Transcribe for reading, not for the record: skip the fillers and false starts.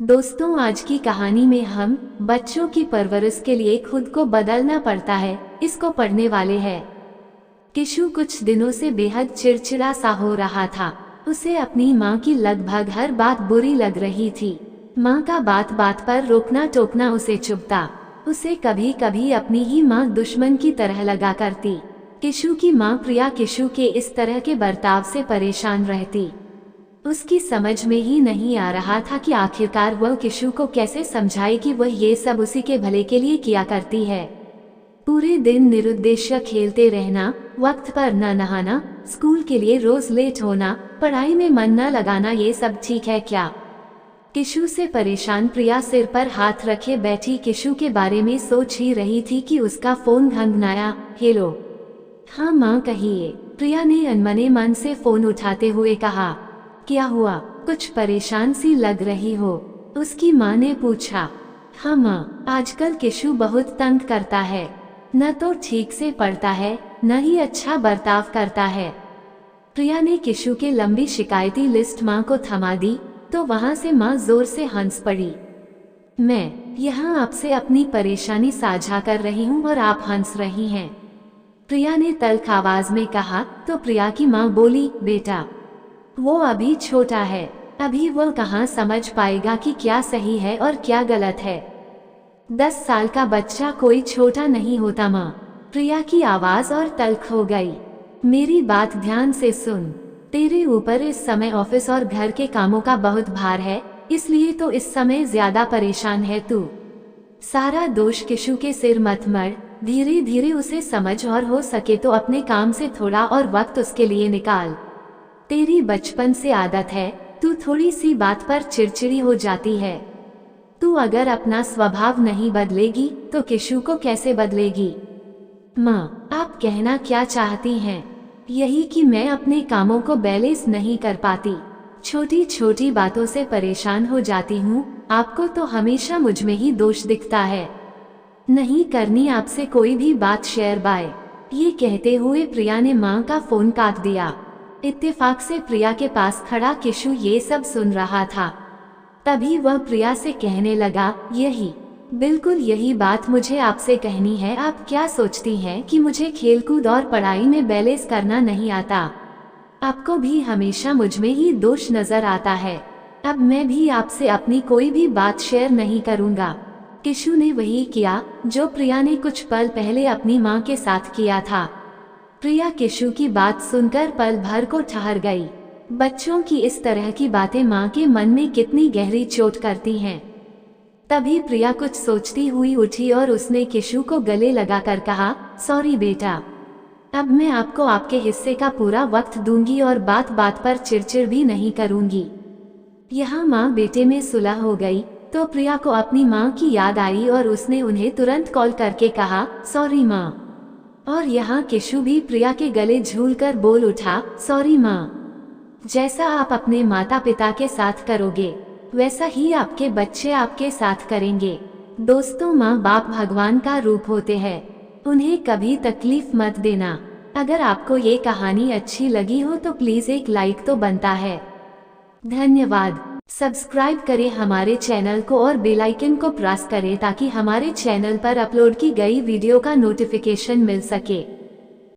दोस्तों, आज की कहानी में हम बच्चों की परवरिश के लिए खुद को बदलना पड़ता है इसको पढ़ने वाले हैं। किशु कुछ दिनों से बेहद चिड़चिड़ा सा हो रहा था। उसे अपनी माँ की लगभग हर बात बुरी लग रही थी। माँ का बात बात पर रोकना टोकना उसे चुभता। उसे कभी कभी अपनी ही माँ दुश्मन की तरह लगा करती। किशु की माँ प्रिया किशु के इस तरह के बर्ताव से परेशान रहती। उसकी समझ में ही नहीं आ रहा था कि आखिरकार वह किशु को कैसे समझाए कि वह ये सब उसी के भले के लिए किया करती है। पूरे दिन निरुद्देश्य खेलते रहना, वक्त पर न नहाना, स्कूल के लिए रोज लेट होना, पढ़ाई में मन न लगाना, ये सब ठीक है क्या? किशु से परेशान प्रिया सिर पर हाथ रखे बैठी किशु के बारे में सोच ही रही थी कि उसका फोन घंघनाया। हेलो। हाँ माँ, कहिए, प्रिया ने अनमने मन से फोन उठाते हुए कहा। क्या हुआ? कुछ परेशान सी लग रही हो, उसकी माँ ने पूछा। हाँ माँ, आजकल किशु बहुत तंग करता है। न तो ठीक से पढ़ता है, न ही अच्छा बर्ताव करता है। प्रिया ने किशु के लंबी शिकायती लिस्ट माँ को थमा दी तो वहाँ से माँ जोर से हंस पड़ी। मैं यहाँ आपसे अपनी परेशानी साझा कर रही हूँ और आप हंस रही हैं, प्रिया ने तल्ख आवाज में कहा। तो प्रिया की माँ बोली, बेटा, वो अभी छोटा है, अभी वो कहाँ समझ पाएगा कि क्या सही है और क्या गलत है। 10 साल का बच्चा कोई छोटा नहीं होता माँ। प्रिया की आवाज और तल्ख हो गई। मेरी बात ध्यान से सुन, तेरे ऊपर इस समय ऑफिस और घर के कामों का बहुत भार है, इसलिए तो इस समय ज्यादा परेशान है तू। सारा दोष किशु के सिर मत मर, धीरे धीरे उसे समझ और हो सके तो अपने काम से थोड़ा और वक्त उसके लिए निकाल। तेरी बचपन से आदत है, तू थोड़ी सी बात पर चिड़चिड़ी हो जाती है। तू अगर अपना स्वभाव नहीं बदलेगी तो किशु को कैसे बदलेगी? माँ, आप कहना क्या चाहती हैं? यही कि मैं अपने कामों को बैलेंस नहीं कर पाती, छोटी छोटी बातों से परेशान हो जाती हूँ। आपको तो हमेशा मुझ में ही दोष दिखता है। नहीं करनी आपसे कोई भी बात शेयर बाय। ये कहते हुए प्रिया ने माँ का फोन काट दिया। इत्तेफाक से प्रिया के पास खड़ा किशु ये सब सुन रहा था। तभी वह प्रिया से कहने लगा, बिल्कुल यही बात मुझे आपसे कहनी है। आप क्या सोचती हैं कि मुझे खेलकूद और पढ़ाई में बैलेंस करना नहीं आता? आपको भी हमेशा मुझ में ही दोष नजर आता है। अब मैं भी आपसे अपनी कोई भी बात शेयर नहीं करूँगा। किशु ने वही किया जो प्रिया ने कुछ पल पहले अपनी माँ के साथ किया था। प्रिया किशु की बात सुनकर पल भर को ठहर गई। बच्चों की इस तरह की बातें माँ के मन में कितनी गहरी चोट करती हैं। तभी प्रिया कुछ सोचती हुई उठी और उसने किशु को गले लगाकर कहा, सॉरी बेटा, अब मैं आपको आपके हिस्से का पूरा वक्त दूंगी और बात बात पर चिड़चिड़ भी नहीं करूंगी। यहाँ माँ बेटे में सुलह हो गई तो प्रिया को अपनी माँ की याद आई और उसने उन्हें तुरंत कॉल करके कहा, सॉरी माँ। और यहाँ किशु भी प्रिया के गले झूलकर बोल उठा, सॉरी माँ। जैसा आप अपने माता पिता के साथ करोगे वैसा ही आपके बच्चे आपके साथ करेंगे। दोस्तों, माँ बाप भगवान का रूप होते हैं, उन्हें कभी तकलीफ मत देना। अगर आपको ये कहानी अच्छी लगी हो तो प्लीज एक लाइक तो बनता है। धन्यवाद। सब्सक्राइब करें हमारे चैनल को और बेल आइकन को प्रेस करें ताकि हमारे चैनल पर अपलोड की गई वीडियो का नोटिफिकेशन मिल सके।